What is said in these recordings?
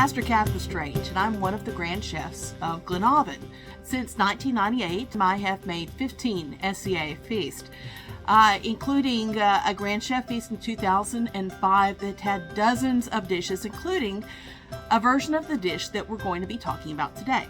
Master Catherine Strange, and I'm one of the Grand Chefs of Glenavon. Since 1998, I have made 15 SCA feasts, including a Grand Chef feast in 2005 that had dozens of dishes, including a version of the dish that we're going to be talking about today.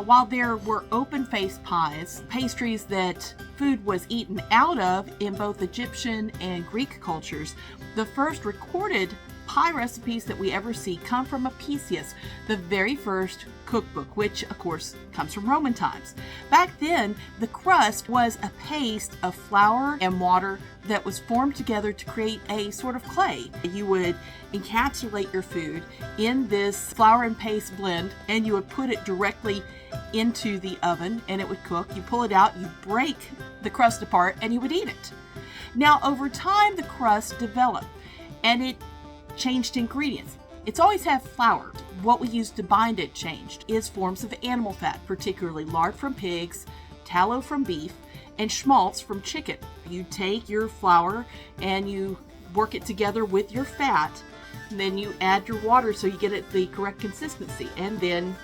While there were open-faced pies, pastries that food was eaten out of in both Egyptian and Greek cultures, the first recorded pie recipes that we ever see come from Apicius, the very first cookbook, which of course comes from Roman times. Back then, the crust was a paste of flour and water that was formed together to create a sort of clay. You would encapsulate your food in this flour and paste blend, and you would put it directly into the oven and it would cook. You pull it out, you break the crust apart, and you would eat it. Now, over time, the crust developed and it changed ingredients. It's always had flour. What we use to bind it changed is forms of animal fat, particularly lard from pigs, tallow from beef, and schmaltz from chicken. You take your flour and you work it together with your fat, and then you add your water so you get it the correct consistency. And then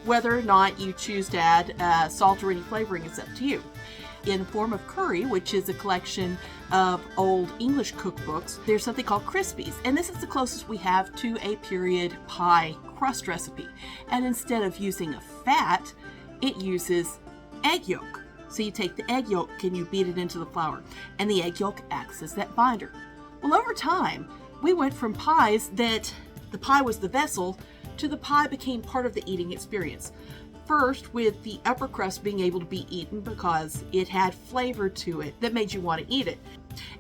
whether or not you choose to add salt or any flavoring is up to you. In the form of curry, which is a collection of old English cookbooks, there's something called Crispies, and this is the closest we have to a period pie crust recipe. And instead of using a fat, it uses egg yolk. So you take the egg yolk and you beat it into the flour, and the egg yolk acts as that binder. Well, over time, we went from pies that the pie was the vessel to the pie became part of the eating experience. First, with the upper crust being able to be eaten because it had flavor to it that made you want to eat it.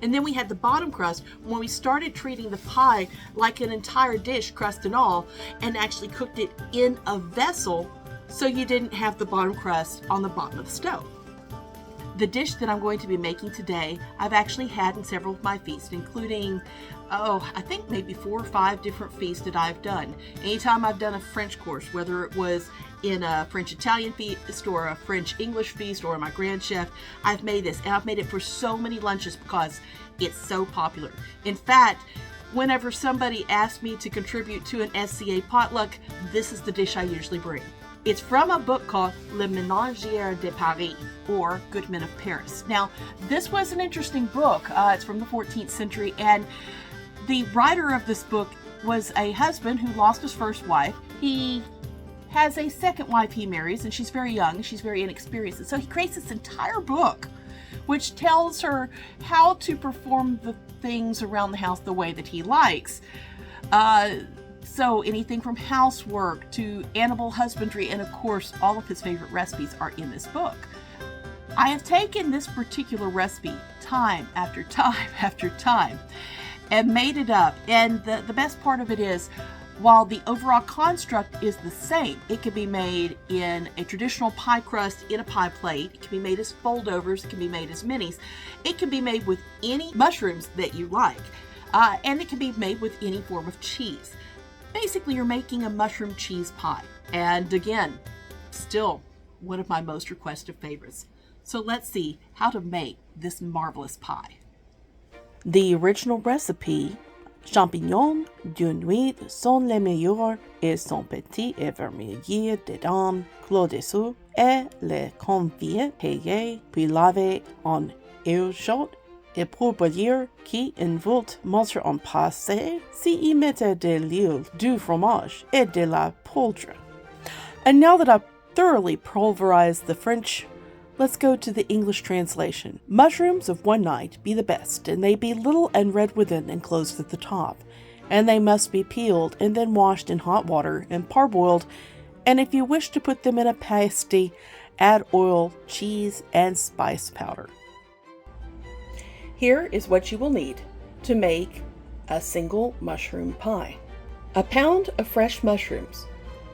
And then we had the bottom crust when we started treating the pie like an entire dish, crust and all, and actually cooked it in a vessel so you didn't have the bottom crust on the bottom of the stove. The dish that I'm going to be making today, I've actually had in several of my feasts, including, I think maybe 4 or 5 different feasts that I've done. Anytime I've done a French course, whether it was in a French-Italian feast or a French-English feast or my Grand Chef, I've made this, and I've made it for so many lunches because it's so popular. In fact, whenever somebody asks me to contribute to an SCA potluck, this is the dish I usually bring. It's from a book called Le Ménagères de Paris, or Good Men of Paris. Now, this was an interesting book. It's from the 14th century, and the writer of this book was a husband who lost his first wife. He has a second wife he marries, and she's very young, she's very inexperienced. And so he creates this entire book which tells her how to perform the things around the house the way that he likes. So anything from housework to animal husbandry, and of course, all of his favorite recipes are in this book. I have taken this particular recipe time after time after time and made it up. And the best part of it is, while the overall construct is the same, it can be made in a traditional pie crust in a pie plate. It can be made as foldovers. It can be made as minis. It can be made with any mushrooms that you like. And it can be made with any form of cheese. Basically, you're making a mushroom cheese pie. And again, still one of my most requested favorites. So let's see how to make this marvelous pie. The original recipe: champignons d'une nuit sont les meilleurs et sont petits et vermeillés dedans, clos dessous, et les conviés payés puis lavés en eau chaude. Et pour bouillir, qui envoûte montre en passé, si y mettez de l'huile, du fromage, et de la poudre. And now that I've thoroughly pulverized the French, let's go to the English translation. Mushrooms of one night be the best, and they be little and red within and closed at the top. And they must be peeled and then washed in hot water and parboiled, and if you wish to put them in a pasty, add oil, cheese, and spice powder. Here is what you will need to make a single mushroom pie. A pound of fresh mushrooms.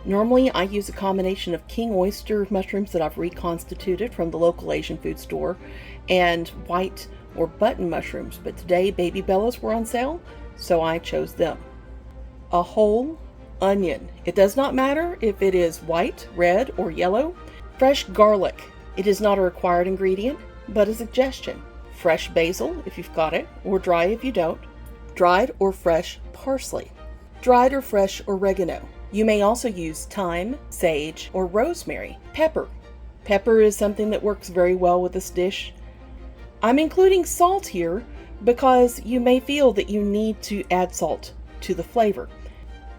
Normally I use a combination of king oyster mushrooms that I've reconstituted from the local Asian food store and white or button mushrooms, but today baby bellas were on sale, so I chose them. A whole onion. It does not matter if it is white, red, or yellow. Fresh garlic. It is not a required ingredient, but a suggestion. Fresh basil, if you've got it, or dry if you don't. Dried or fresh parsley. Dried or fresh oregano. You may also use thyme, sage, or rosemary. Pepper. Pepper is something that works very well with this dish. I'm including salt here because you may feel that you need to add salt to the flavor.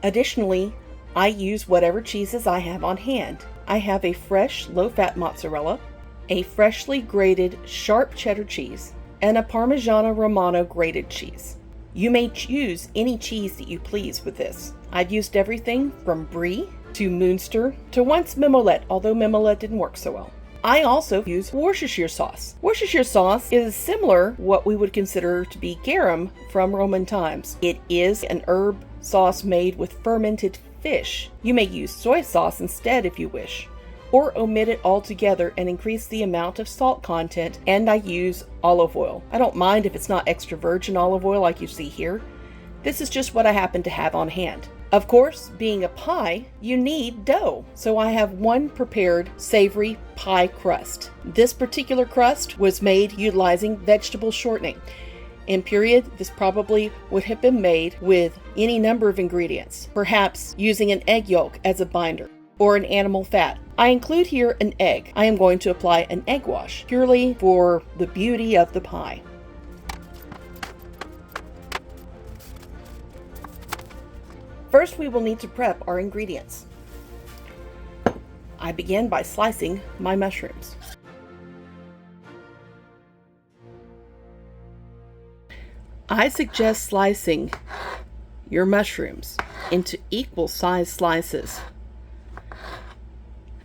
Additionally, I use whatever cheeses I have on hand. I have a fresh, low-fat mozzarella, a freshly grated sharp cheddar cheese, and a Parmigiano Romano grated cheese. You may choose any cheese that you please with this. I've used everything from Brie to Munster to once Mimolette, although Mimolette didn't work so well. I also use Worcestershire sauce. Worcestershire sauce is similar what we would consider to be garum from Roman times. It is an herb sauce made with fermented fish. You may use soy sauce instead if you wish, or omit it altogether and increase the amount of salt content, and I use olive oil. I don't mind if it's not extra virgin olive oil like you see here. This is just what I happen to have on hand. Of course, being a pie, you need dough. So I have one prepared savory pie crust. This particular crust was made utilizing vegetable shortening. In period, this probably would have been made with any number of ingredients, perhaps using an egg yolk as a binder or an animal fat. I include here an egg. I am going to apply an egg wash purely for the beauty of the pie. First, we will need to prep our ingredients. I begin by slicing my mushrooms. I suggest slicing your mushrooms into equal size slices.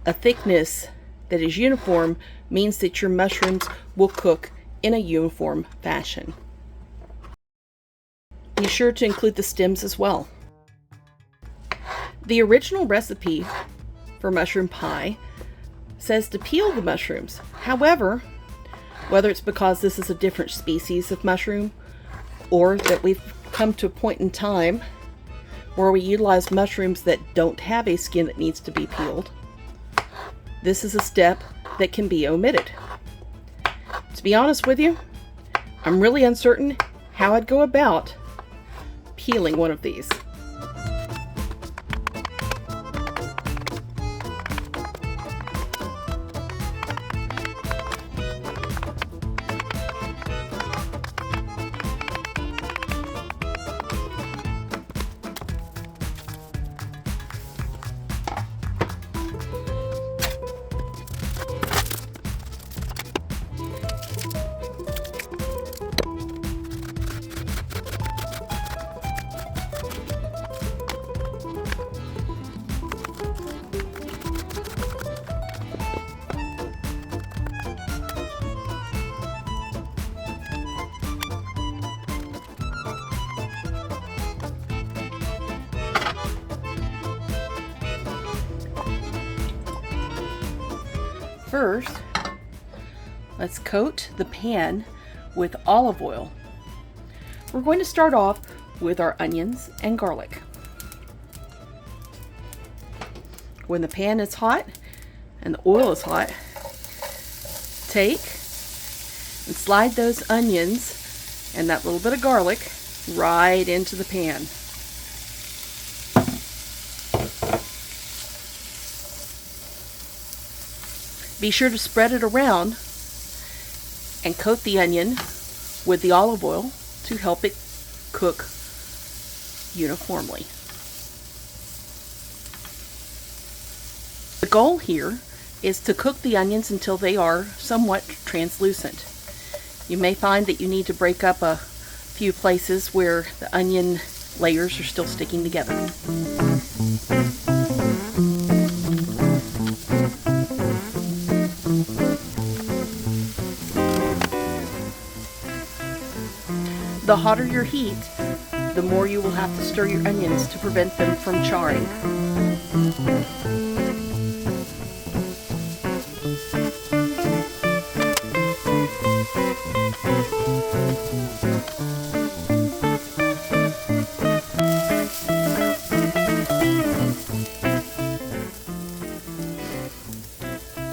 A thickness that is uniform means that your mushrooms will cook in a uniform fashion. Be sure to include the stems as well. The original recipe for mushroom pie says to peel the mushrooms. However, whether it's because this is a different species of mushroom or that we've come to a point in time where we utilize mushrooms that don't have a skin that needs to be peeled, this is a step that can be omitted. To be honest with you, I'm really uncertain how I'd go about peeling one of these. First, let's coat the pan with olive oil. We're going to start off with our onions and garlic. When the pan is hot and the oil is hot, take and slide those onions and that little bit of garlic right into the pan. Be sure to spread it around and coat the onion with the olive oil to help it cook uniformly. The goal here is to cook the onions until they are somewhat translucent. You may find that you need to break up a few places where the onion layers are still sticking together. The hotter your heat, the more you will have to stir your onions to prevent them from charring.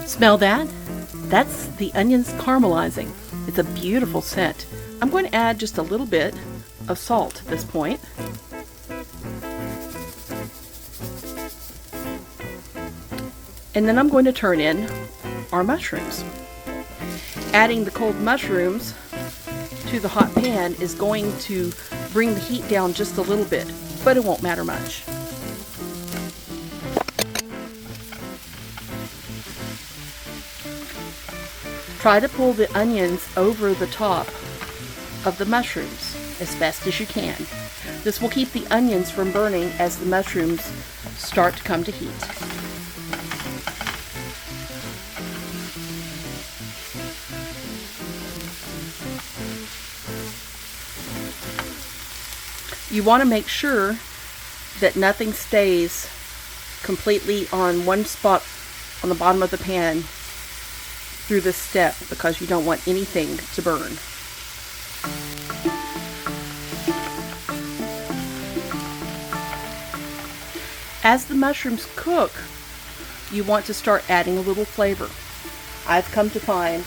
Smell that? That's the onions caramelizing. It's a beautiful scent. I'm going to add just a little bit of salt at this point. And then I'm going to turn in our mushrooms. Adding the cold mushrooms to the hot pan is going to bring the heat down just a little bit, but it won't matter much. Try to pull the onions over the top of the mushrooms as best as you can. This will keep the onions from burning as the mushrooms start to come to heat. You want to make sure that nothing stays completely on one spot on the bottom of the pan through this step, because you don't want anything to burn. As the mushrooms cook, you want to start adding a little flavor. I've come to find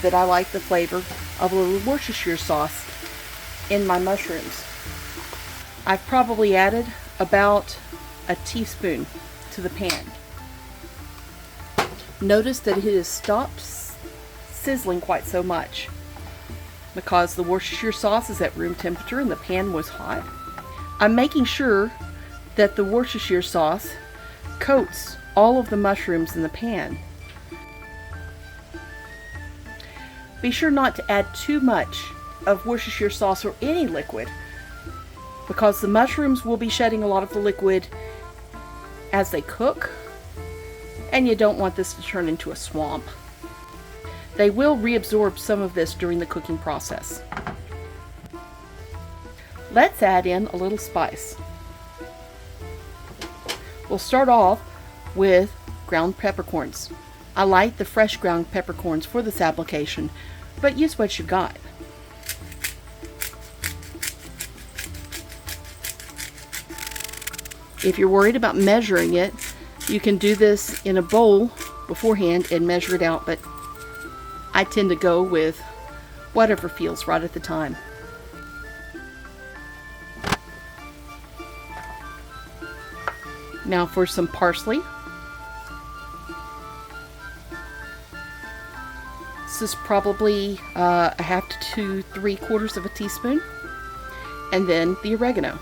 that I like the flavor of a little Worcestershire sauce in my mushrooms. I've probably added about a teaspoon to the pan. Notice that it has stopped sizzling quite so much because the Worcestershire sauce is at room temperature and the pan was hot. I'm making sure that the Worcestershire sauce coats all of the mushrooms in the pan. Be sure not to add too much of Worcestershire sauce or any liquid, because the mushrooms will be shedding a lot of the liquid as they cook, and you don't want this to turn into a swamp. They will reabsorb some of this during the cooking process. Let's add in a little spice. We'll start off with ground peppercorns. I like the fresh ground peppercorns for this application, but use what you've got. If you're worried about measuring it, you can do this in a bowl beforehand and measure it out, but I tend to go with whatever feels right at the time. Now for some parsley. This is probably a half to 3/4 of a teaspoon. And then the oregano.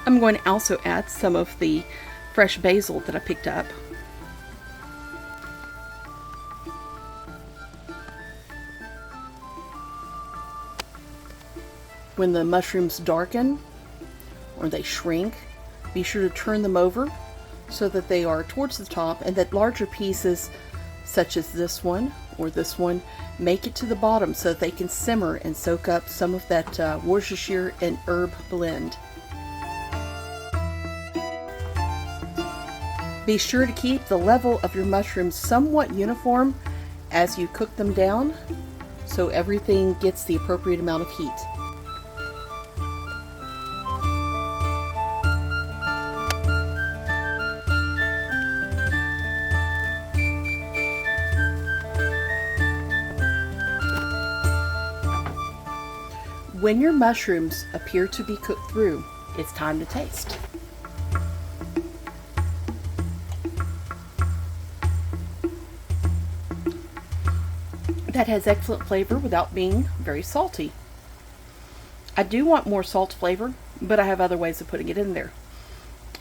I'm going to also add some of the fresh basil that I picked up. When the mushrooms darken or they shrink, be sure to turn them over so that they are towards the top, and that larger pieces such as this one or this one make it to the bottom so that they can simmer and soak up some of that Worcestershire and herb blend. Be sure to keep the level of your mushrooms somewhat uniform as you cook them down so everything gets the appropriate amount of heat. When your mushrooms appear to be cooked through, it's time to taste. That has excellent flavor without being very salty. I do want more salt flavor, but I have other ways of putting it in there.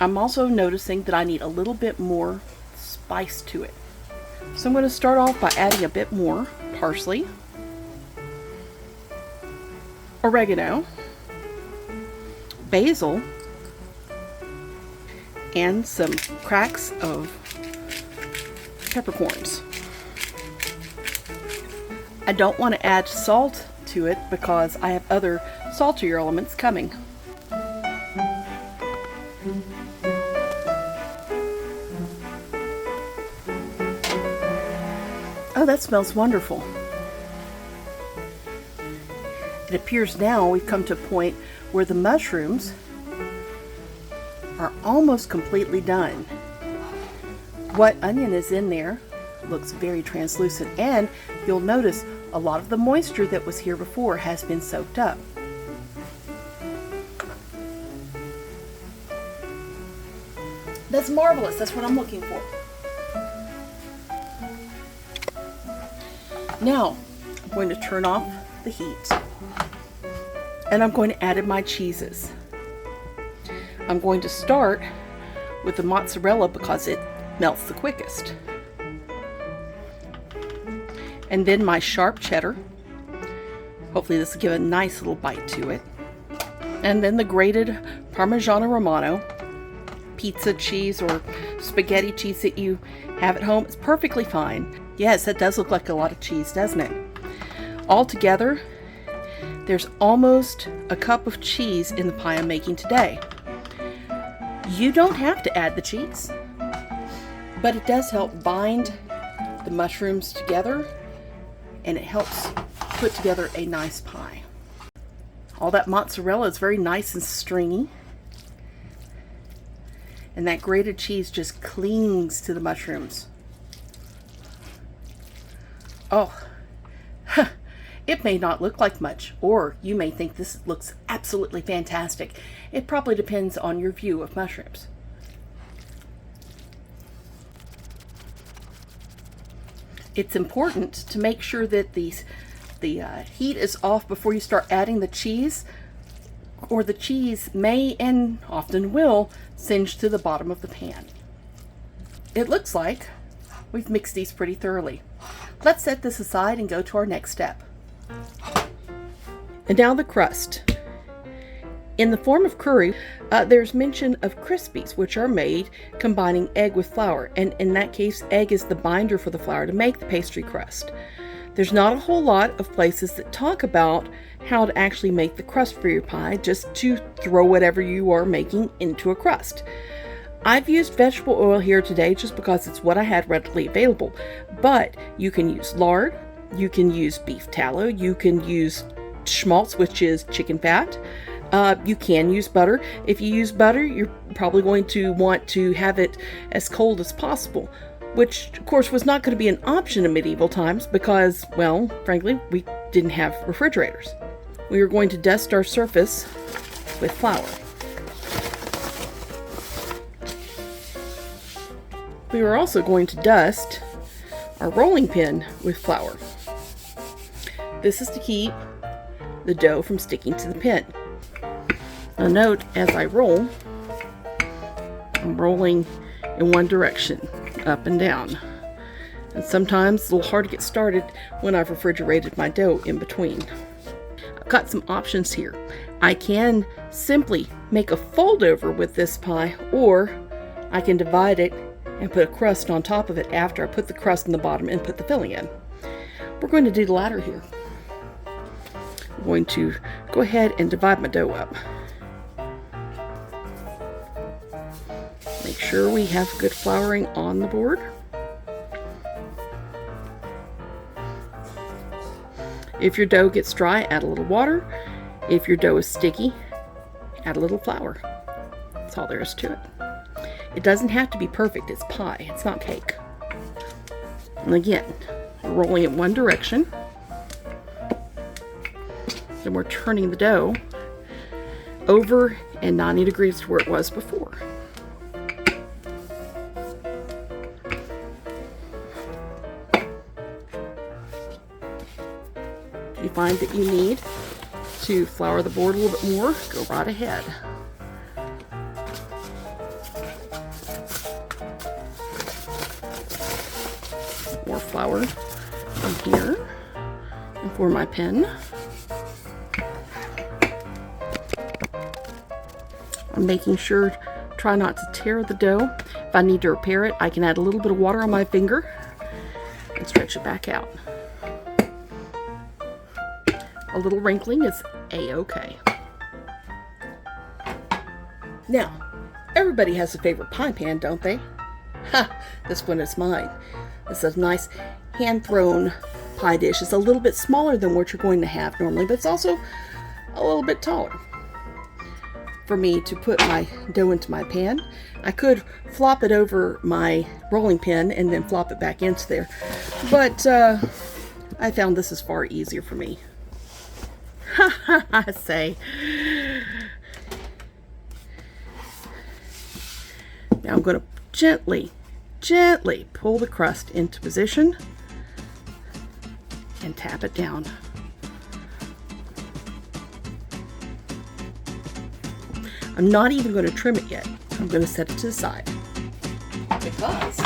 I'm also noticing that I need a little bit more spice to it. So I'm going to start off by adding a bit more parsley, oregano, basil, and some cracks of peppercorns. I don't want to add salt to it because I have other saltier elements coming. Oh, that smells wonderful. It appears now we've come to a point where the mushrooms are almost completely done. What onion is in there looks very translucent, and you'll notice a lot of the moisture that was here before has been soaked up. The That's marvelous. That's what I'm looking for. Now, I'm going to turn off the heat. And I'm going to add in my cheeses. I'm going to start with the mozzarella because it melts the quickest. And then my sharp cheddar. Hopefully this will give a nice little bite to it. And then the grated Parmigiano Romano, pizza cheese or spaghetti cheese that you have at home. It's perfectly fine. Yes, that does look like a lot of cheese, doesn't it? All together, there's almost a cup of cheese in the pie I'm making today. You don't have to add the cheese, but it does help bind the mushrooms together, and it helps put together a nice pie. All that mozzarella is very nice and stringy, and that grated cheese just clings to the mushrooms. Oh, it may not look like much, or you may think this looks absolutely fantastic. It probably depends on your view of mushrooms. It's important to make sure that the heat is off before you start adding the cheese, or the cheese may and often will singe to the bottom of the pan. It looks like we've mixed these pretty thoroughly. Let's set this aside and go to our next step. And now the crust. In the form of curry, there's mention of Crispies, which are made combining egg with flour, and in that case, egg is the binder for the flour to make the pastry crust. There's not a whole lot of places that talk about how to actually make the crust for your pie, just to throw whatever you are making into a crust. I've used vegetable oil here today just because it's what I had readily available, but you can use lard, you can use beef tallow, you can use schmaltz, which is chicken fat. You can use butter. If you use butter, you're probably going to want to have it as cold as possible, which of course was not going to be an option in medieval times because, well, frankly, we didn't have refrigerators. We were going to dust our surface with flour. We were also going to dust our rolling pin with flour. This is to keep the dough from sticking to the pin. Now note, as I roll, I'm rolling in one direction, up and down. And sometimes it's a little hard to get started when I've refrigerated my dough in between. I've got some options here. I can simply make a fold over with this pie, or I can divide it and put a crust on top of it after I put the crust in the bottom and put the filling in. We're going to do the latter here. I'm going to go ahead and divide my dough up. Make sure we have good flouring on the board. If your dough gets dry, add a little water. If your dough is sticky, add a little flour. That's all there is to it. It doesn't have to be perfect. It's pie. It's not cake. And again, we're rolling it one direction. Then we're turning the dough over and 90 degrees to where it was before. If you find that you need to flour the board a little bit more, go right ahead. More flour from here and for my pen. I'm making sure, try not to tear the dough. If I need to repair it, I can add a little bit of water on my finger and stretch it back out. A little wrinkling is a-okay. Now, everybody has a favorite pie pan, don't they? Ha! This one is mine. This is a nice hand-thrown pie dish. It's a little bit smaller than what you're going to have normally, but it's also a little bit taller. For me to put my dough into my pan, I could flop it over my rolling pin and then flop it back into there, but I found this is far easier for me. I say. Now I'm going to gently pull the crust into position and tap it down. I'm not even going to trim it yet. I'm going to set it to the side because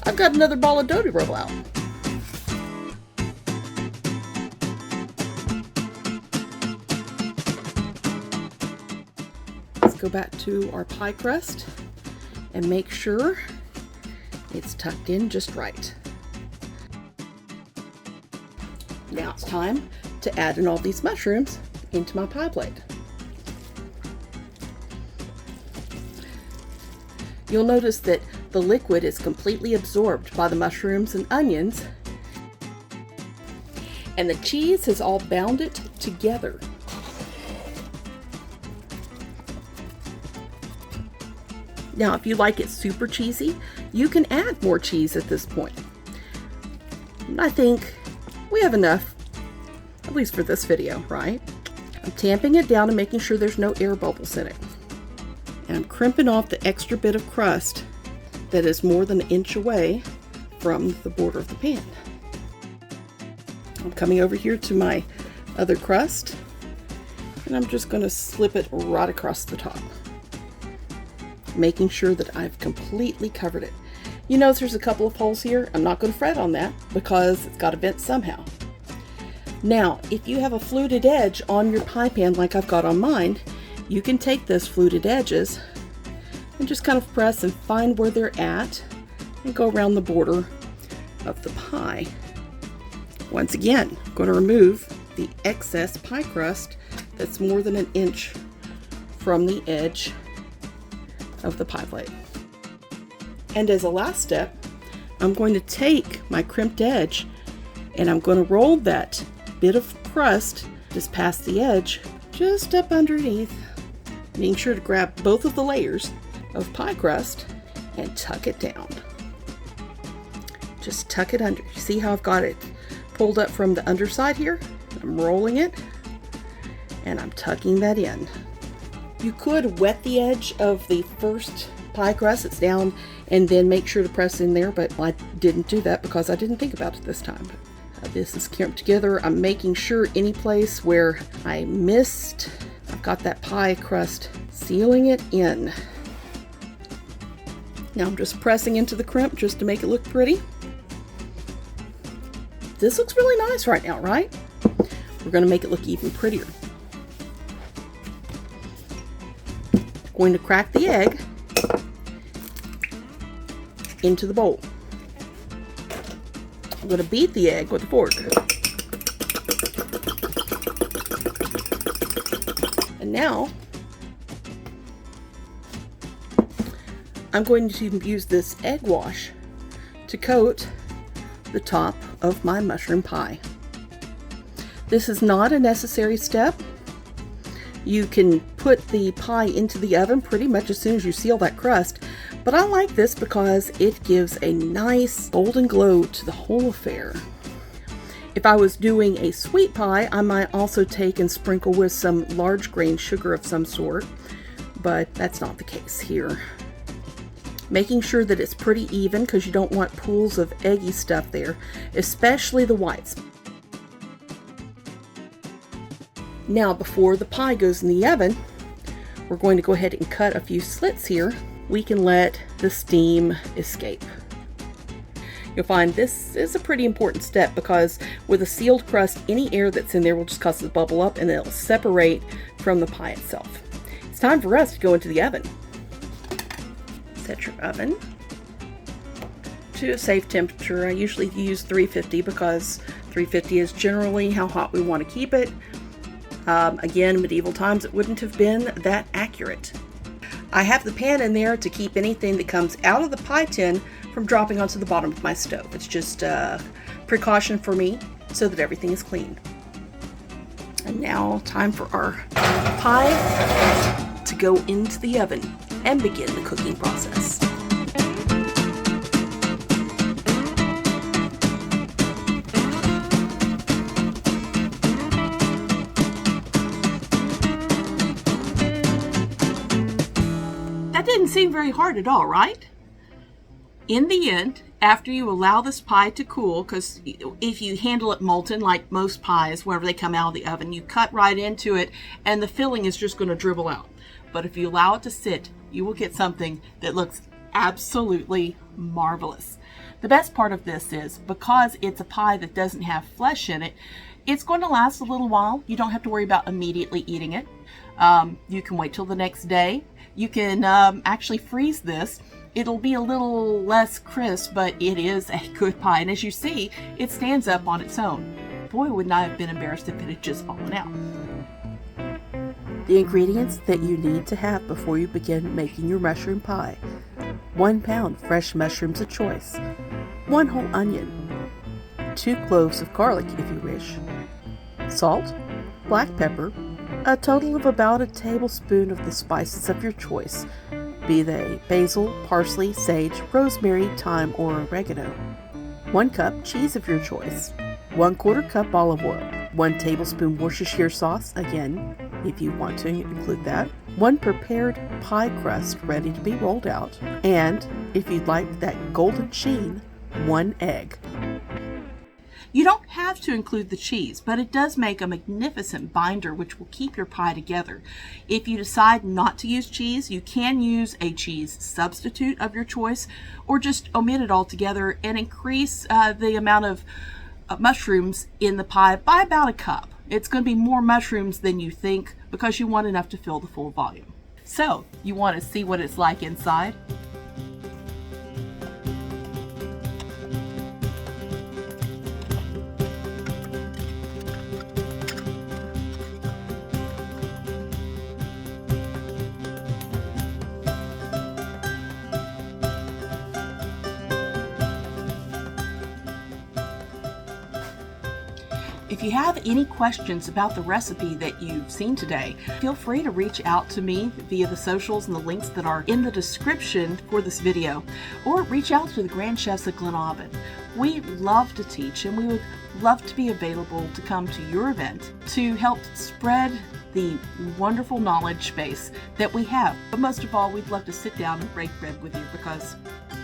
I've got another ball of dough to roll out. Let's go back to our pie crust and make sure it's tucked in just right. Now it's time to add in all these mushrooms into my pie plate. You'll notice that the liquid is completely absorbed by the mushrooms and onions, and the cheese has all bound it together. Now, if you like it super cheesy, you can add more cheese at this point. I think we have enough, at least for this video, right? I'm tamping it down and making sure there's no air bubbles in it. And I'm crimping off the extra bit of crust that is more than an inch away from the border of the pan. I'm coming over here to my other crust, and I'm just going to slip it right across the top, making sure that I've completely covered it. You notice there's a couple of holes here. I'm not going to fret on that because it's got to vent somehow. Now, if you have a fluted edge on your pie pan like I've got on mine, you can take those fluted edges and just kind of press and find where they're at and go around the border of the pie. Once again, I'm going to remove the excess pie crust that's more than an inch from the edge of the pie plate. And as a last step, I'm going to take my crimped edge and I'm going to roll that bit of crust just past the edge, just up underneath, making sure to grab both of the layers of pie crust and tuck it down. Just tuck it under. You see how I've got it pulled up from the underside here? I'm rolling it and I'm tucking that in. You could wet the edge of the first pie crust that's down and then make sure to press in there, but I didn't do that because I didn't think about it this time. This is crimped together. I'm making sure any place where I missed, I've got that pie crust sealing it in. Now I'm just pressing into the crimp just to make it look pretty. This looks really nice right now, right? We're going to make it look even prettier. Going to crack the egg into the bowl. I'm going to beat the egg with a fork. And now I'm going to use this egg wash to coat the top of my mushroom pie. This is not a necessary step. You can put the pie into the oven pretty much as soon as you seal that crust, but I like this because it gives a nice golden glow to the whole affair. If I was doing a sweet pie, I might also take and sprinkle with some large grain sugar of some sort, but that's not the case here. Making sure that it's pretty even because you don't want pools of eggy stuff there, especially the whites. Now, before the pie goes in the oven, we're going to go ahead and cut a few slits here. We can let the steam escape. You'll find this is a pretty important step because with a sealed crust, any air that's in there will just cause it to bubble up and it'll separate from the pie itself. It's time for us to go into the oven. Set your oven to a safe temperature. I usually use 350 because 350 is generally how hot we want to keep it. Again, medieval times, it wouldn't have been that accurate. I have the pan in there to keep anything that comes out of the pie tin from dropping onto the bottom of my stove. It's just a precaution for me so that everything is clean. And now, time for our pie to go into the oven and begin the cooking process. seem very hard at all, right? In the end, after you allow this pie to cool, because if you handle it molten like most pies, whenever they come out of the oven, you cut right into it and the filling is just going to dribble out. But if you allow it to sit, you will get something that looks absolutely marvelous. The best part of this is, because it's a pie that doesn't have flesh in it, it's going to last a little while. You don't have to worry about immediately eating it. You can wait till the next day. You can actually freeze this. It'll be a little less crisp, but it is a good pie. And as you see, it stands up on its own. Boy, wouldn't I have been embarrassed if it had just fallen out. The ingredients that you need to have before you begin making your mushroom pie: 1 pound fresh mushrooms of choice, 1 whole onion, 2 cloves of garlic if you wish, salt, black pepper, a total of about a tablespoon of the spices of your choice, be they basil, parsley, sage, rosemary, thyme, or oregano, 1 cup cheese of your choice, 1/4 cup olive oil, 1 tablespoon Worcestershire sauce, again, if you want to include that, 1 prepared pie crust ready to be rolled out, and, if you'd like that golden sheen, 1 egg. You don't have to include the cheese, but it does make a magnificent binder which will keep your pie together. If you decide not to use cheese, you can use a cheese substitute of your choice, or just omit it altogether and increase the amount of mushrooms in the pie by about a cup. It's going to be more mushrooms than you think because you want enough to fill the full volume. So, you want to see what it's like inside? If you have any questions about the recipe that you've seen today, feel free to reach out to me via the socials and the links that are in the description for this video, or reach out to the Grand Chefs at Glenavon. We love to teach, and we would love to be available to come to your event to help spread the wonderful knowledge base that we have. But most of all, we'd love to sit down and break bread with you because,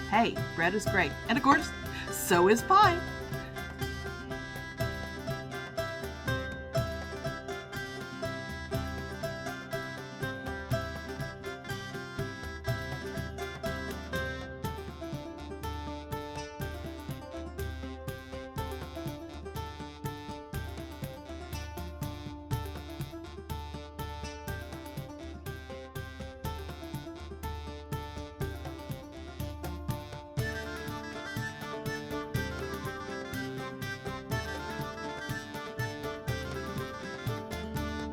hey, bread is great. And of course, so is pie.